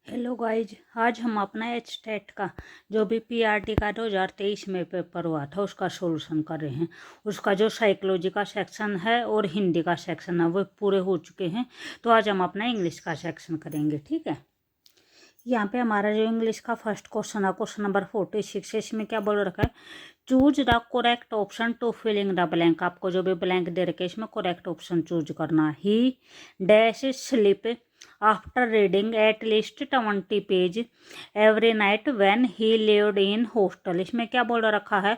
Hello guys, आज हम अपना एचटेट का जो भी पीआरटी का 2023 में पेपर हुआ था उसका सॉल्यूशन कर रहे हैं। उसका जो साइकोलॉजी का सेक्शन है और हिंदी का सेक्शन है वो पूरे हो चुके हैं। तो आज हम अपना इंग्लिश का सेक्शन करेंगे, ठीक है। यहाँ पे हमारा जो इंग्लिश का फर्स्ट क्वेश्चन है, क्वेश्चन नंबर 46, इसमें क्या बोल रखा है, choose the correct option to filling the blank. आपको जो भी ब्लैंक दे रखे इसमें करेक्ट ऑप्शन चूज करना है। ही dash slip after reading at least 20 page every night when he lived in hostel. इसमें क्या बोल रखा है,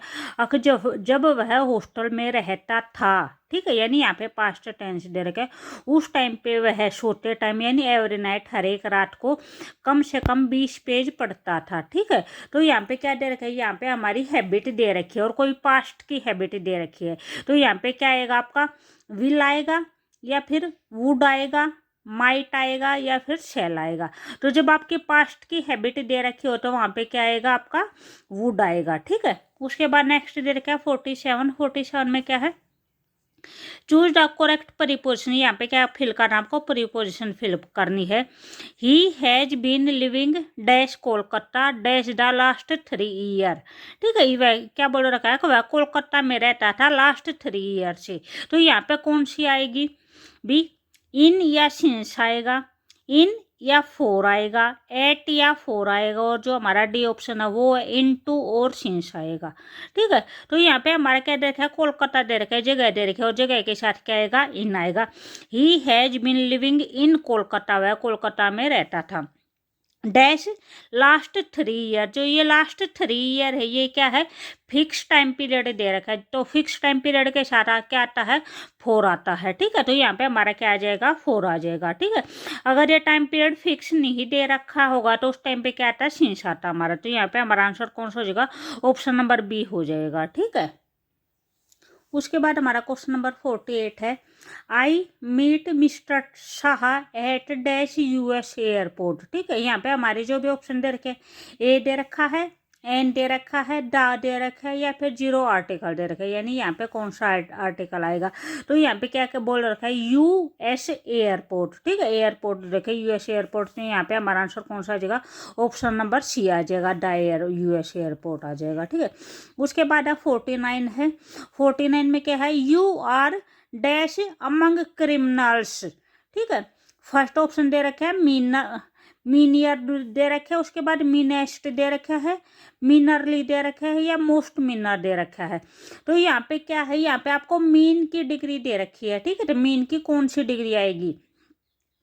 जब वह हॉस्टल में रहता था, ठीक है, यानी यहाँ पे पास्ट टेंस दे रखा है। उस टाइम पे वह सोते टाइम यानी एवरी नाइट हर एक रात को कम से कम 20 पेज पढ़ता था, ठीक है। तो यहाँ पे क्या दे रखा है, यहाँ पे हमारी हैबिट दे रखी है और कोई पास्ट की हैबिट दे रखी है। तो यहाँ पे क्या आएगा, आपका विल आएगा या फिर वुड आएगा, माइट आएगा या फिर शैल आएगा। तो जब आपके पास्ट की हैबिट दे रखी हो तो वहाँ पे क्या आएगा, आपका वुड आएगा, ठीक है। उसके बाद नेक्स्ट दे रखा है 47 में क्या है, चूज द करेक्ट प्रीपोजिशन। यहाँ पे क्या फिल करना, आपको प्रीपोजिशन फिल करनी है। He has been living dash Kolkata dash the last 3 year, ठीक है। वह क्या बोल रखा है, वह कोलकाता में रहता था लास्ट 3 ईयर से। तो यहाँ पे कौन सी आएगी, बी इन या सिंस आएगा, इन या फोर आएगा, एट या फोर आएगा, और जो हमारा डी ऑप्शन है वो है इन टू और सिंस आएगा, ठीक है। तो यहाँ पे हमारा क्या दे रखा है, कोलकाता दे रखा है, जगह दे रखी है और जगह के साथ क्या आएगा, इन आएगा। He has been living in Kolkata, वह कोलकाता में रहता था डैश लास्ट 3 ईयर। जो ये लास्ट 3 ईयर है ये क्या है, फिक्स टाइम पीरियड दे रखा है। तो फिक्स टाइम पीरियड के साथ क्या आता है, 4 आता है, ठीक है। तो यहाँ पे हमारा क्या आ जाएगा, 4 आ जाएगा, ठीक है। अगर ये टाइम पीरियड फिक्स नहीं दे रखा होगा तो उस टाइम पे क्या आता है, सिंस आता हमारा। तो यहाँ पे हमारा आंसर कौन सा हो जाएगा, ऑप्शन नंबर बी हो जाएगा, ठीक है। उसके बाद हमारा क्वेश्चन नंबर 48 है, I meet mister Shah at dash US airport, ठीक है। यहाँ पे हमारे जो भी ऑप्शन दे रखे, ए दे रखा है, एन दे रखा है, दा दे रखा है या फिर 0 आर्टिकल दे रखा है, यानी यहाँ पे कौन सा आर्टिकल आएगा। तो यहाँ पे क्या क्या बोल रखा है, यूएस एयरपोर्ट, ठीक है, एयरपोर्ट देखे यूएस एयरपोर्ट। तो यहाँ पे हमारा आंसर कौन सा आ जाएगा, ऑप्शन नंबर सी आ जाएगा, डायर यूएस एयरपोर्ट आ जाएगा, ठीक है। उसके बाद 49 है, 49 में क्या है, you are dash among criminals, ठीक है। फर्स्ट ऑप्शन दे रखा है मीनियर दे रखे है, उसके बाद मीनेस्ट दे रखा है, मीनरली दे रखा है या मोस्ट मीनर दे रखा है। तो यहाँ पे क्या है, यहाँ पे आपको मीन की डिग्री दे रखी है, ठीक है। तो मीन की कौन सी डिग्री आएगी,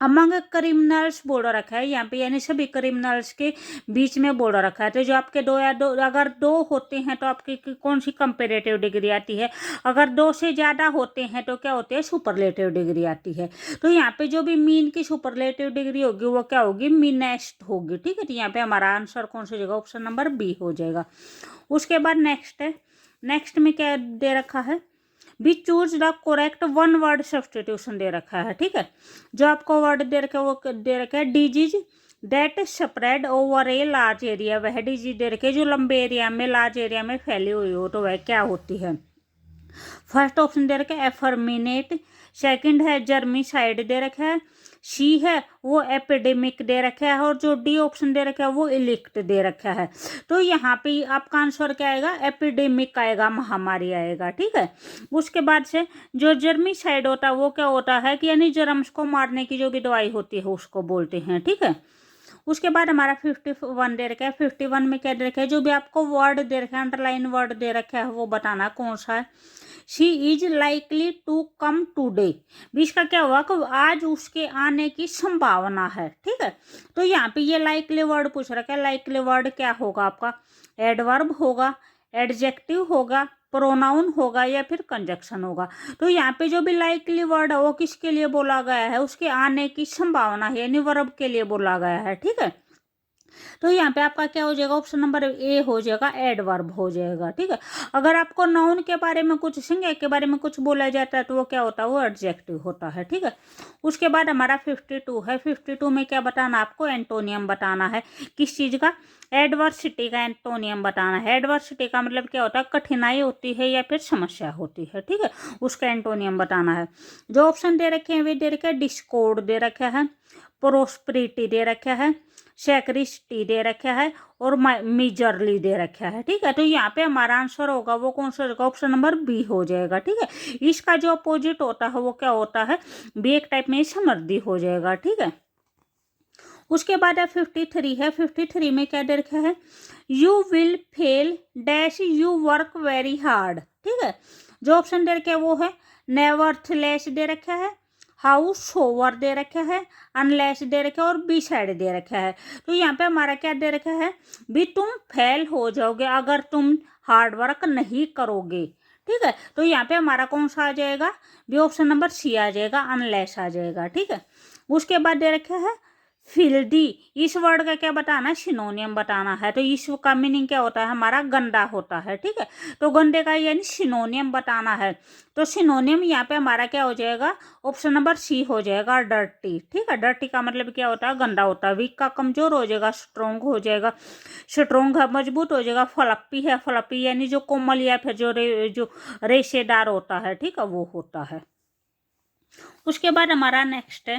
अमंग क्रिमिनल्स बोल रखा है यहाँ पे, यानी सभी क्रिमिनल्स के बीच में बोल रखा है। तो जो आपके दो या दो, अगर 2 होते हैं तो आपकी कौन सी कंपेरेटिव डिग्री आती है, अगर 2 से ज़्यादा होते हैं तो क्या होते हैं, सुपरलेटिव डिग्री आती है। तो यहाँ पे जो भी मीन की सुपरलेटिव डिग्री होगी वो क्या होगी, मीनेस्ट होगी, ठीक है। तो यहाँ पे हमारा आंसर कौन सा हो जाएगा, ऑप्शन नंबर बी हो जाएगा। उसके बाद नेक्स्ट है, नेक्स्ट में क्या दे रखा है, B choose the correct 1 word substitution दे रखा है, ठीक है। जो आपको वर्ड दे रखा है वो दे रखा है, disease that spread over a large area. वह डिजीज दे रखे जो लंबे एरिया में, लार्ज एरिया में फैली हुई हो तो वह क्या होती है। फर्स्ट ऑप्शन दे रखा है एफर्मिनेट, सेकंड है जर्मिसाइड दे रखा है, सी है वो एपिडेमिक दे रखा है, और जो डी ऑप्शन दे रखा है वो इलिक्ट दे रखा है। तो यहाँ पे आपका आंसर क्या आएगा, एपिडेमिक आएगा, महामारी आएगा, ठीक है। उसके बाद से जो जर्मिसाइड होता है वो क्या होता है कि यानी जर्म्स को मारने की जो भी दवाई होती है उसको बोलते हैं, ठीक है। उसके बाद हमारा 51 दे रखा है, 51 में क्या दे रखा है, जो भी आपको वर्ड दे रखा है, अंडरलाइन वर्ड दे रखा है वो बताना कौन सा है। She is likely to come today, बीच का क्या हुआ कि आज उसके आने की संभावना है, ठीक है। तो यहाँ पे ये लाइकली वर्ड पूछ रखा है, लाइकली वर्ड क्या होगा आपका, एडवर्ब होगा, एडजेक्टिव होगा, प्रोनाउन होगा या फिर कंजक्शन होगा। तो यहाँ पे जो भी लाइकली वर्ड है वो किसके लिए बोला गया है, उसके आने की संभावना है, यानी वर्ब के लिए बोला गया है, ठीक है। तो यहाँ पे आपका क्या हो जाएगा, ऑप्शन नंबर ए हो जाएगा, एडवर्ब हो जाएगा, ठीक है। अगर आपको नाउन के बारे में कुछ, संज्ञा के बारे में कुछ बोला जाता है तो वो क्या होता है, वो एडजेक्टिव होता है, ठीक है। उसके बाद हमारा 52 है, 52 में क्या बताना, आपको एंटोनियम बताना है, किस चीज़ का, एडवर्सिटी का एंटोनियम बताना है। एडवर्सिटी का मतलब क्या होता है, कठिनाई होती है या फिर समस्या होती है, ठीक है, उसका एंटोनियम बताना है। जो ऑप्शन दे रखे हैं वे दे रखे हैं, डिस्कॉर्ड दे रखा है, प्रोस्पेरिटी दे रखा है, सेक्रिस्टी दे रखा है और मिजरली दे रखा है। ठीक है, तो यहाँ पे हमारा आंसर होगा वो कौन सा होगा, ऑप्शन नंबर बी हो जाएगा। ठीक है, इसका जो अपोजिट होता है वो क्या होता है, बी एक टाइप में समृद्धि हो जाएगा। ठीक है, उसके बाद 53 है। 53 में क्या दे रखा है, you will fail dash you work very hard. ठीक है, जो ऑप्शन दे रखा है वो है नेवर्थलेस दे रखा है, हाउ सोवर दे रखा है, अनलेस दे रखा है और बी साइड दे रखा है। तो यहाँ पे हमारा क्या दे रखा है, भी तुम फेल हो जाओगे अगर तुम हार्ड वर्क नहीं करोगे। ठीक है, तो यहाँ पे हमारा कौन सा आ जाएगा, बी ऑप्शन नंबर सी आ जाएगा, अनलेस आ जाएगा। ठीक है, उसके बाद दे रखा है फिल्दी, इस वर्ड का क्या बताना है, सिनोनियम बताना है। तो इस का मीनिंग क्या होता है, हमारा गंदा होता है। ठीक है, तो गंदे का यानी सिनोनियम बताना है। तो सिनोनियम यहाँ पे हमारा क्या हो जाएगा, ऑप्शन नंबर सी हो जाएगा, डर्टी। ठीक है, डर्टी का मतलब क्या होता है, गंदा होता है। वीक का कमजोर हो जाएगा, स्ट्रोंग हो जाएगा, स्ट्रोंग है मजबूत हो जाएगा, फ्लपी है, फ्लपी यानी जो कोमल या फिर जो रेशेदार होता है। ठीक है, वो होता है। उसके बाद हमारा नेक्स्ट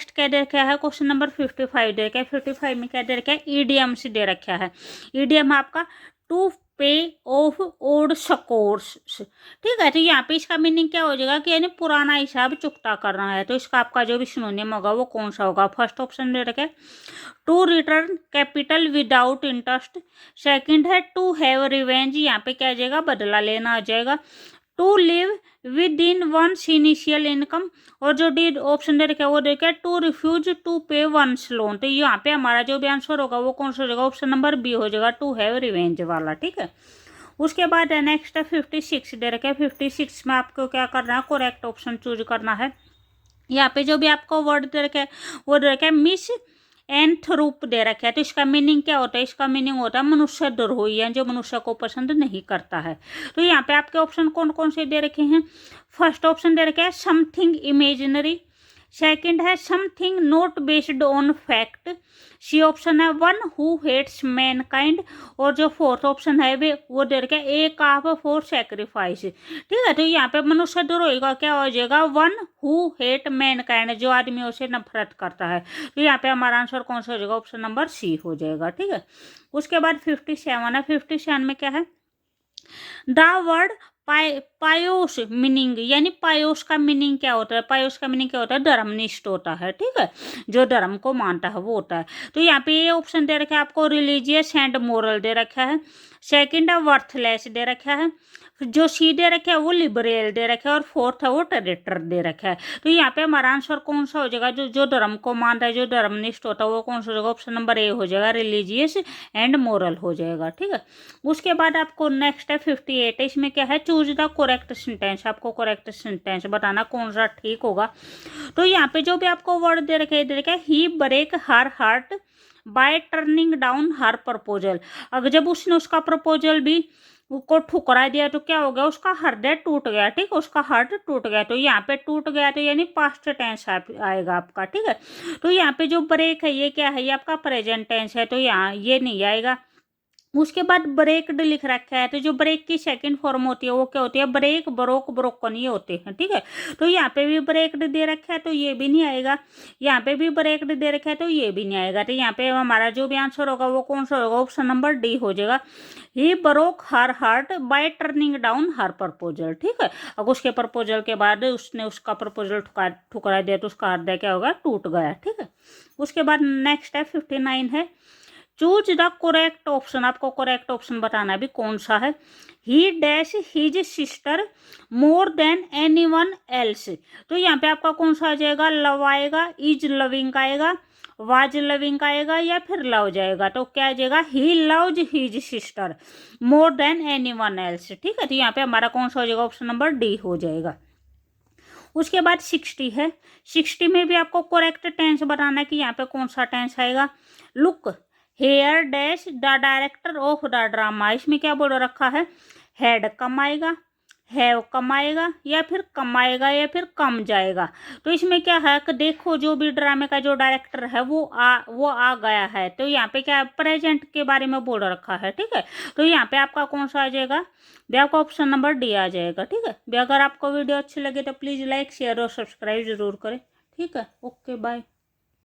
क्या दे रखा है, क्वेश्चन नंबर 55 दे रखा है। 55 में क्या दे रखा है, ईडियम्स दे रखा है। ईडियम आपका टू पे ऑफ ओल्ड स्कोर्स। ठीक है, तो यहाँ पे इसका मीनिंग क्या हो जाएगा कि यानी पुराना हिसाब चुकता करना है। तो इसका आपका जो भी सिनोनिम होगा वो कौन सा होगा, फर्स्ट ऑप्शन दे रखा है to return capital without interest, second है टू हैव रिवेंज, यहाँ पे क्या आ जाएगा, बदला लेना आ जाएगा, to live with in once initial income, और जो डी ऑप्शन दे रखा है वो देखा है टू रिफ्यूज टू पे वंस लोन। तो यहाँ पे हमारा जो भी आंसर होगा वो कौन सा हो जाएगा, ऑप्शन नंबर बी हो जाएगा, टू हैव रिवेंज वाला। ठीक है, उसके बाद नेक्स्ट है 56 दे रखा है। 56 में आपको क्या करना है, करेक्ट ऑप्शन चूज करना है। यहाँ पे जो भी आपको वर्ड दे रखा है वो दे रखा है मिस एंथ रूप दे रखा है। तो इसका मीनिंग क्या होता है, इसका मीनिंग होता है मनुष्य द्रोही है, जो मनुष्य को पसंद नहीं करता है। तो यहाँ पे आपके ऑप्शन कौन कौन से दे रखे हैं, फर्स्ट ऑप्शन दे रखा है समथिंग इमेजिनरी, सेकंड है something not based on fact, C option है वन हु हेट्स मैनकाइंड, और जो फोर्थ ऑप्शन है वो दे रखा है ए काफ फॉर सेक्रीफाइस। ठीक है, तो यहाँ पे मनुष्य द्रोही का क्या हो जाएगा, वन हु हेट मैनकाइंड, जो आदमियों से नफरत करता है। तो यहाँ पे हमारा आंसर कौन सा हो जाएगा, ऑप्शन नंबर सी हो जाएगा। ठीक है, उसके बाद 57 है। 57 में क्या है, द वर्ड पायोस मीनिंग, यानी पायोस का मीनिंग क्या होता है, पायोस का मीनिंग क्या होता है, धर्मनिष्ठ होता है। ठीक है, जो धर्म को मानता है वो होता है। तो यहाँ पे ये ऑप्शन दे रखा है आपको रिलीजियस एंड मोरल दे रखा है, सेकंड है वर्थलेस दे रखा है, जो सी दे रखा है वो लिबरल दे रखा है, और फोर्थ है वो टेरिटर दे रखा है। तो यहाँ पे हमारा आंसर कौन सा हो जाएगा, जो धर्म को मानता है, जो धर्मनिष्ठ होता है वो कौन सा हो जाएगा, ऑप्शन नंबर ए हो जाएगा, रिलीजियस एंड मोरल हो जाएगा। ठीक है, उसके बाद आपको नेक्स्ट है 58 है। इसमें क्या है, चूज द करेक्ट सेंटेंस, आपको करेक्ट सेंटेंस बताना कौन सा ठीक होगा। तो यहाँ पे जो भी आपको वर्ड दे रखे है ही break her heart by turning down her proposal. अगर जब उसने उसका प्रपोजल भी को ठुकरा दिया तो क्या हो गया, उसका हृदय टूट गया। ठीक है, उसका हार्ट टूट गया। तो यहाँ पे टूट गया तो यानी पास्ट टेंस आएगा आपका। ठीक है, तो यहाँ पे जो ब्रेक है ये क्या है, ये आपका प्रेजेंट टेंस है, तो यहाँ ये नहीं आएगा। उसके बाद ब्रेक्ड लिख रखा है, तो जो ब्रेक की सेकंड फॉर्म होती है वो क्या होती है, ब्रेक, ब्रोक, ब्रोकन, ये होते हैं। ठीक है, तो यहाँ पे भी ब्रेक्ड दे रखा है तो ये भी नहीं आएगा, यहाँ पे भी ब्रेक्ड दे रखा है तो ये भी नहीं आएगा। तो यहाँ पे हमारा जो भी आंसर होगा वो कौन सा होगा, ऑप्शन नंबर डी हो जाएगा, he broke her heart by turning down her proposal. ठीक है, अब उसके प्रपोजल के बाद उसने उसका प्रपोजल ठुकरा दिया तो उसका हृदय क्या होगा, टूट गया। ठीक है, उसके बाद नेक्स्ट है 59 है, चूज द करेक्ट ऑप्शन, आपको करेक्ट ऑप्शन बताना भी कौन सा है। ही dash his sister more than any one else. तो यहाँ पे आपका कौन सा आ जाएगा, लव आएगा, इज लविंग आएगा, वाज लविंग आएगा, या फिर लव जाएगा। तो क्या आ जाएगा, he loves his sister more than any one else. ठीक है, तो यहाँ पे हमारा कौन सा हो जाएगा, ऑप्शन नंबर डी हो जाएगा। उसके बाद 60 है। 60 में भी आपको करेक्ट टेंस बताना है कि यहाँ पे कौन सा टेंस आएगा। Look here dash the director of the drama, इसमें क्या बोल रखा है, हेड कम आएगा, हैव कम आएगा, या फिर कमाएगा, या फिर कम जाएगा। तो इसमें क्या है कि देखो जो भी ड्रामे का जो डायरेक्टर है वो आ गया है। तो यहाँ पे क्या प्रेजेंट के बारे में बोल रखा है। ठीक है, तो यहाँ पे आपका कौन सा आ जाएगा, भी आपका ऑप्शन नंबर डी आ जाएगा। ठीक है, भी अगर आपको वीडियो अच्छी लगे तो प्लीज़ लाइक, शेयर और सब्सक्राइब जरूर करें। ठीक है, ओके बाय।